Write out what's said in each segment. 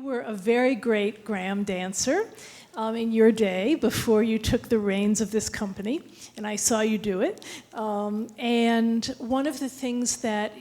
You were a very great Graham dancer in your day before you took the reins of this company, and I saw you do it. And one of the things that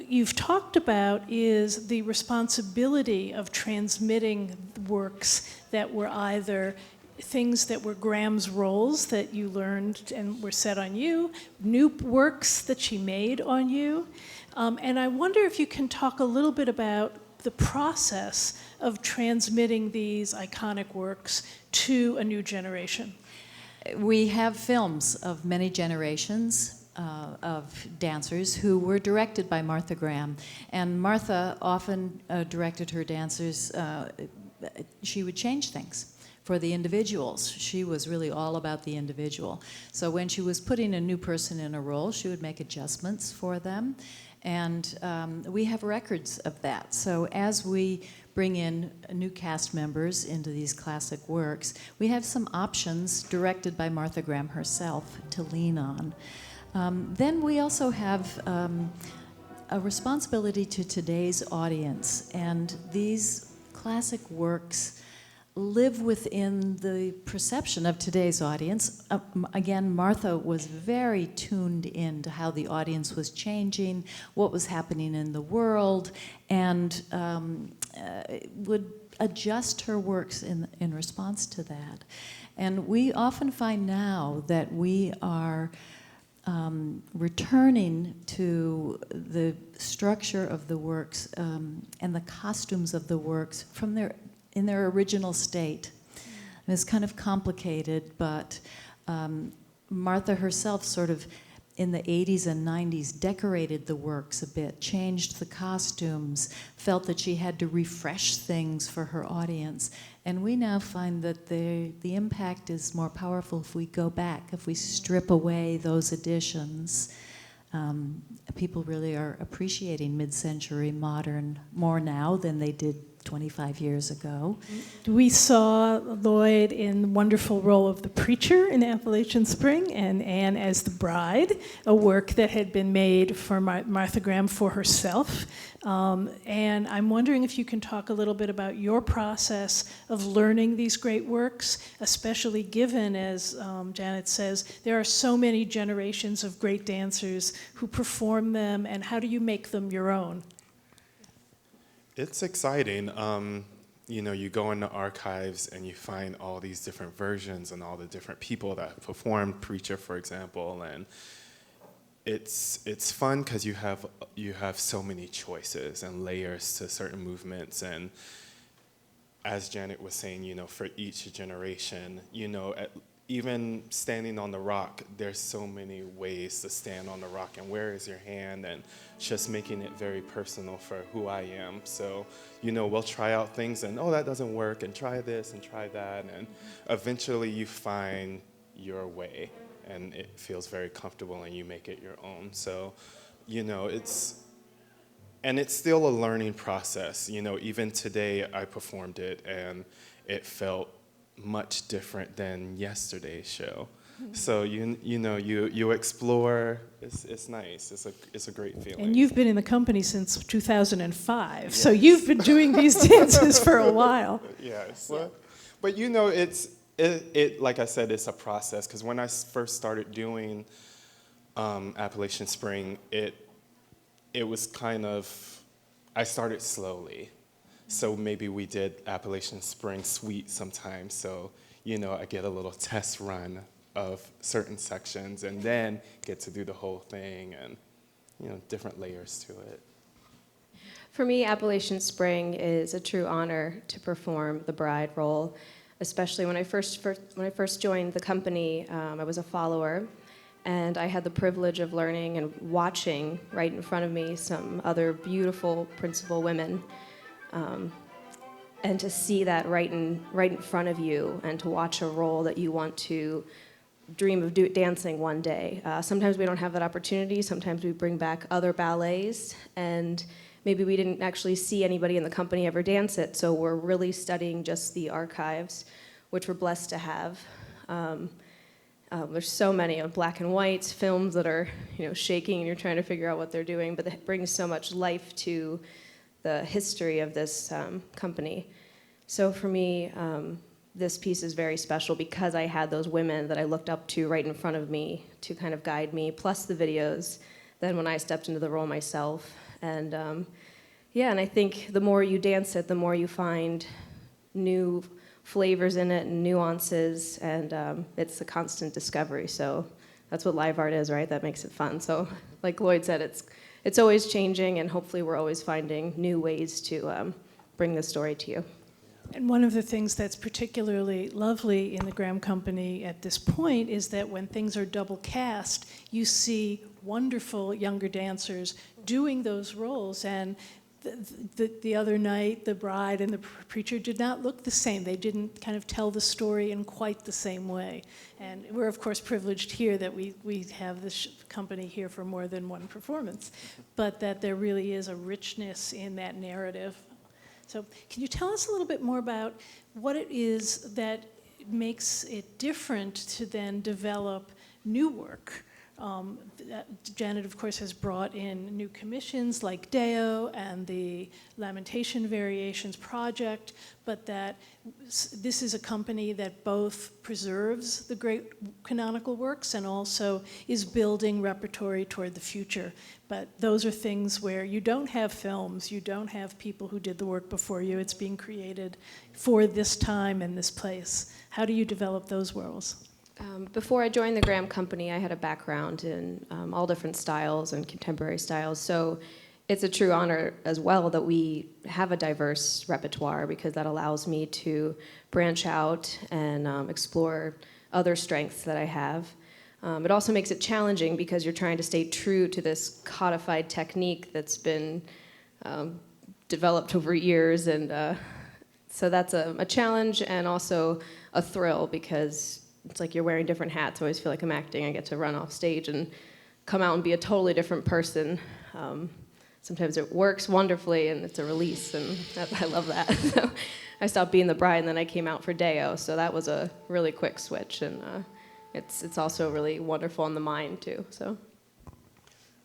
you've talked about is the responsibility of transmitting works that were either things that were Graham's roles that you learned and were set on you, new works that she made on you. And I wonder if you can talk a little bit about the process of transmitting these iconic works to a new generation. We have films of many generations of dancers who were directed by Martha Graham. And Martha often directed her dancers. She would change things for the individuals. She was really all about the individual. So when she was putting a new person in a role, she would make adjustments for them. And we have records of that. So as we bring in new cast members into these classic works, we have some options directed by Martha Graham herself to lean on. Then we also have a responsibility to today's audience. And these classic works live within the perception of today's audience. Again, Martha was very tuned in to how the audience was changing, what was happening in the world, and would adjust her works in response to that. And we often find now that we are returning to the structure of the works and the costumes of the works from in their original state. And it's kind of complicated, but Martha herself sort of in the 80s and 90s decorated the works a bit, changed the costumes, felt that she had to refresh things for her audience. And we now find that the impact is more powerful if we go back, if we strip away those additions. People really are appreciating mid-century modern more now than they did 25 years ago. We saw Lloyd in the wonderful role of the preacher in Appalachian Spring, and Anne as the bride, a work that had been made for Martha Graham for herself. And I'm wondering if you can talk a little bit about your process of learning these great works, especially given, as Janet says, there are so many generations of great dancers who perform them, and how do you make them your own? It's exciting. You know, you go in the archives and you find all these different versions and all the different people that performed Preacher, for example, and it's fun because you have so many choices and layers to certain movements. And as Janet was saying, you know, for each generation, you know, even standing on the rock, there's so many ways to stand on the rock, and where is your hand, and just making it very personal for who I am. So, you know, we'll try out things and, oh, that doesn't work, and try this and try that, and eventually you find your way, and it feels very comfortable, and you make it your own. So, you know, it's still a learning process. You know, even today I performed it, and it felt much different than yesterday's show. So you explore. It's nice. It's a great feeling. And you've been in the company since 2005, yes. So you've been doing these dances for a while. Yes, but you know, it like I said, it's a process. Because when I first started doing Appalachian Spring, it was kind of, I started slowly. So maybe we did Appalachian Spring Suite sometimes. So, you know, I get a little test run of certain sections and then get to do the whole thing, and, you know, different layers to it. For me, Appalachian Spring is a true honor to perform the bride role, especially when I first joined the company. I was a follower, and I had the privilege of learning and watching right in front of me some other beautiful principal women. And to see that right in front of you, and to watch a role that you want to dream of dancing one day. Sometimes we don't have that opportunity. Sometimes we bring back other ballets, and maybe we didn't actually see anybody in the company ever dance it, so we're really studying just the archives, which we're blessed to have. There's so many black and whites, films that are, you know, shaking, and you're trying to figure out what they're doing, but it brings so much life to the history of this company. So for me, this piece is very special because I had those women that I looked up to right in front of me to kind of guide me, plus the videos. Then when I stepped into the role myself. And and I think the more you dance it, the more you find new flavors in it and nuances, and it's a constant discovery. So that's what live art is, right? That makes it fun. So like Lloyd said, it's always changing, and hopefully we're always finding new ways to bring the story to you. And one of the things that's particularly lovely in the Graham Company at this point is that when things are double cast, you see wonderful younger dancers doing those roles. And the other night, the bride and the preacher did not look the same. They didn't kind of tell the story in quite the same way. And we're, of course, privileged here that we have this company here for more than one performance, but that there really is a richness in that narrative. So can you tell us a little bit more about what it is that makes it different to then develop new work? Janet, of course, has brought in new commissions like Deo and the Lamentation Variations project, but that this is a company that both preserves the great canonical works and also is building repertory toward the future. But those are things where you don't have films, you don't have people who did the work before you. It's being created for this time and this place. How do you develop those worlds? Before I joined the Graham Company, I had a background in all different styles and contemporary styles. So it's a true honor as well that we have a diverse repertoire, because that allows me to branch out and explore other strengths that I have. It also makes it challenging because you're trying to stay true to this codified technique that's been developed over years. And so that's a challenge and also a thrill, because it's like you're wearing different hats. I always feel like I'm acting. I get to run off stage and come out and be a totally different person. Sometimes it works wonderfully, and it's a release, and I love that. So I stopped being the bride, and then I came out for Deo, so that was a really quick switch, and it's also really wonderful on the mind, too. So.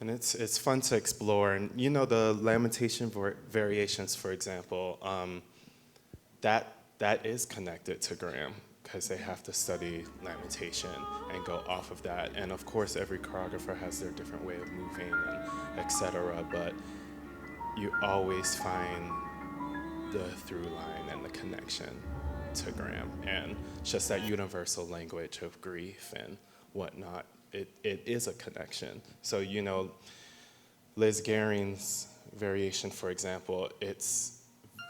And it's fun to explore. And, you know, the Lamentation Variations, for example, that is connected to Graham, because they have to study lamentation and go off of that. And of course, every choreographer has their different way of moving, and et cetera, but you always find the through line and the connection to Graham. And just that universal language of grief and whatnot, it is a connection. So, you know, Liz Gerring's variation, for example, it's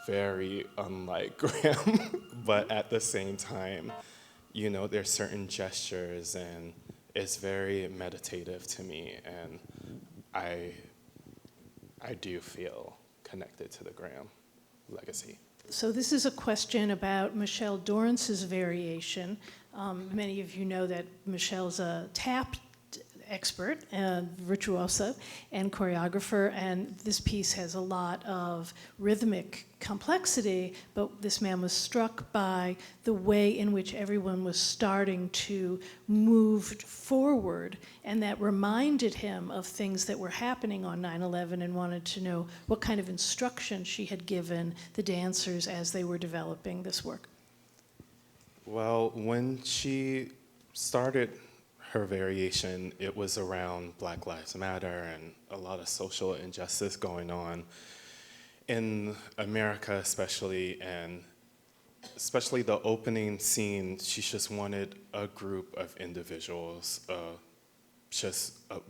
very unlike Graham, but at the same time, you know, there's certain gestures, and it's very meditative to me, and I do feel connected to the Graham legacy. So this is a question about Michelle Dorrance's variation. Many of you know that Michelle's a tap expert and virtuoso and choreographer, and this piece has a lot of rhythmic complexity, but this man was struck by the way in which everyone was starting to move forward, and that reminded him of things that were happening on 9/11, and wanted to know what kind of instruction she had given the dancers as they were developing this work. Well, when she started her variation, it was around Black Lives Matter and a lot of social injustice going on in America, especially, and especially the opening scene. She just wanted a group of individuals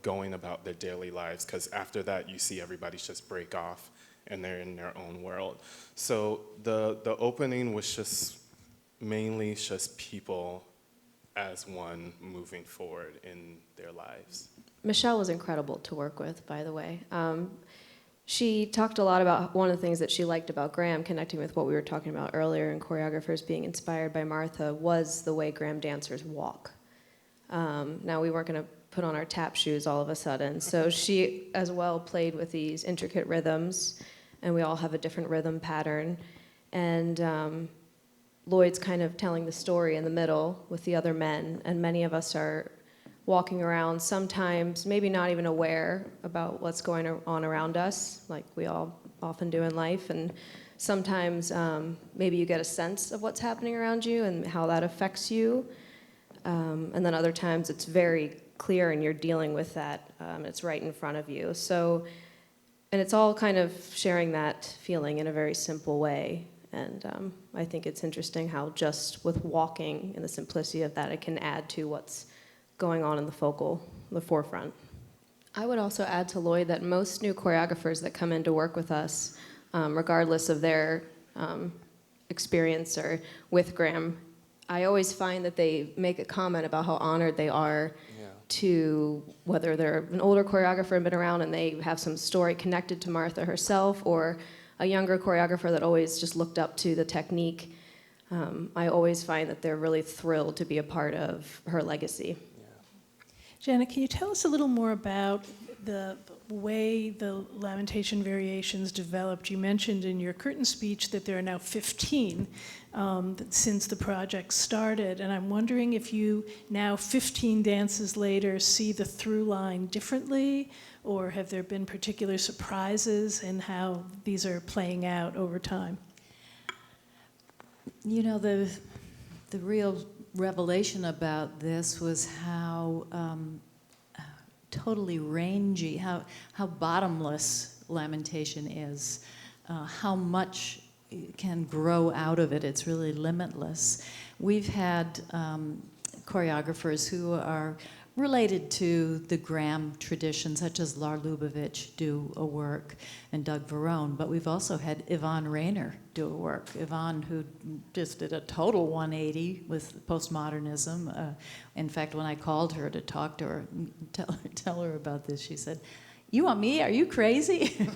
going about their daily lives, because after that you see everybody just break off and they're in their own world. So the opening was just mainly just people as one moving forward in their lives. Michelle was incredible to work with, by the way. She talked a lot about one of the things that she liked about Graham, connecting with what we were talking about earlier, and choreographers being inspired by Martha, was the way Graham dancers walk. Now, we weren't going to put on our tap shoes all of a sudden, so she as well played with these intricate rhythms, and we all have a different rhythm pattern. And Lloyd's kind of telling the story in the middle with the other men, and many of us are walking around, sometimes maybe not even aware about what's going on around us, like we all often do in life, and sometimes maybe you get a sense of what's happening around you and how that affects you. And then other times it's very clear and you're dealing with that. It's right in front of you. So, and it's all kind of sharing that feeling in a very simple way. And I think it's interesting how just with walking and the simplicity of that, it can add to what's going on in the forefront. I would also add to Lloyd that most new choreographers that come in to work with us, regardless of their experience or with Graham, I always find that they make a comment about how honored they are to, whether they're an older choreographer and been around and they have some story connected to Martha herself, or a younger choreographer that always just looked up to the technique. I always find that they're really thrilled to be a part of her legacy. Janet, can you tell us a little more about the way the Lamentation Variations developed? You mentioned in your curtain speech that there are now 15 since the project started, and I'm wondering if you now, 15 dances later, see the through line differently, or have there been particular surprises in how these are playing out over time? You know, the real revelation about this was how totally rangy, how bottomless lamentation is, how much can grow out of it. It's really limitless. We've had choreographers who are related to the Graham tradition, such as Lar Lubavitch do a work, and Doug Verone, but we've also had Yvonne Rainer do a work. Yvonne, who just did a total 180 with postmodernism. In fact, when I called her to talk to her, tell her about this, she said, "You want me? Are you crazy?"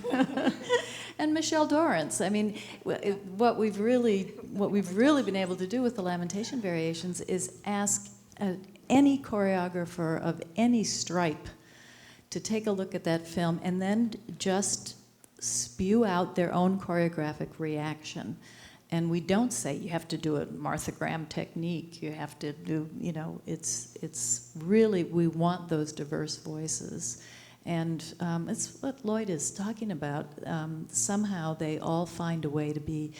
And Michelle Dorrance. I mean, what we've really been able to do with the Lamentation Variations is ask any choreographer of any stripe to take a look at that film and then just spew out their own choreographic reaction. And we don't say you have to do a Martha Graham technique, you have to do, you know, it's really, we want those diverse voices. And it's what Lloyd is talking about. Somehow they all find a way to be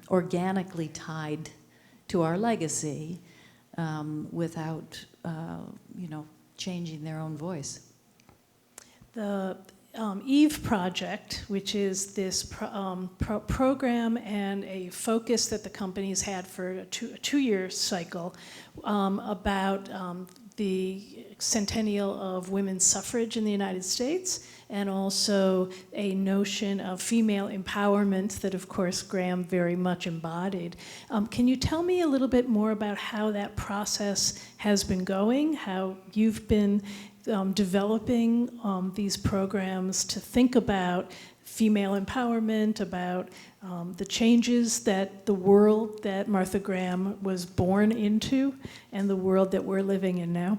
organically tied to our legacy, without, you know, changing their own voice. The Eve Project, which is this program and a focus that the company's had for a two-year cycle about the centennial of women's suffrage in the United States, and also a notion of female empowerment that, of course, Graham very much embodied. Can you tell me a little bit more about how that process has been going, how you've been developing these programs to think about female empowerment, about the changes that the world that Martha Graham was born into and the world that we're living in now?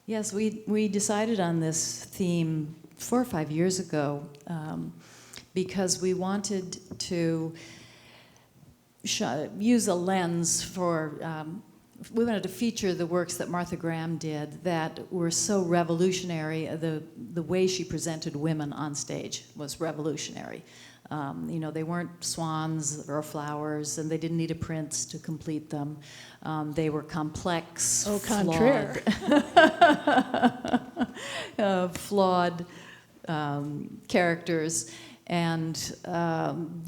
Yes, we decided on this theme 4 or 5 years ago because we wanted to use a lens for, we wanted to feature the works that Martha Graham did that were so revolutionary. The way she presented women on stage was revolutionary. You know, they weren't swans or flowers, and they didn't need a prince to complete them. They were complex, au contraire, flawed characters, and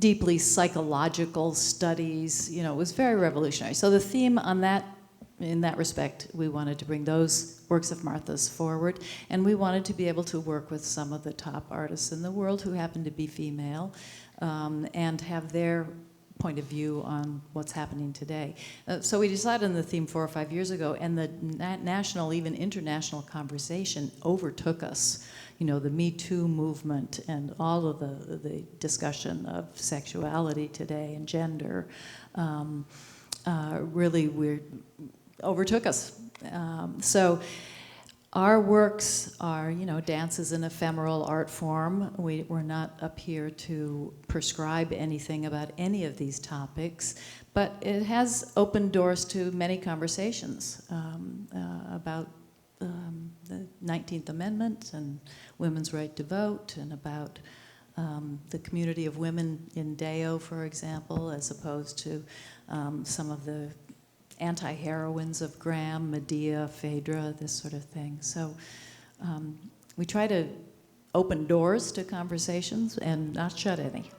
deeply psychological studies. You know, it was very revolutionary. So the theme on that, in that respect, we wanted to bring those works of Martha's forward, and we wanted to be able to work with some of the top artists in the world who happen to be female, and have their point of view on what's happening today. So we decided on the theme 4 or 5 years ago, and the national, even international conversation overtook us. You know, the Me Too movement and all of the discussion of sexuality today and gender really overtook us. So our works are, you know, dance is an ephemeral art form. We're not up here to prescribe anything about any of these topics, but it has opened doors to many conversations about the 19th Amendment and women's right to vote, and about the community of women in Deo, for example, as opposed to some of the anti-heroines of Graham, Medea, Phaedra, this sort of thing. So we try to open doors to conversations and not shut any.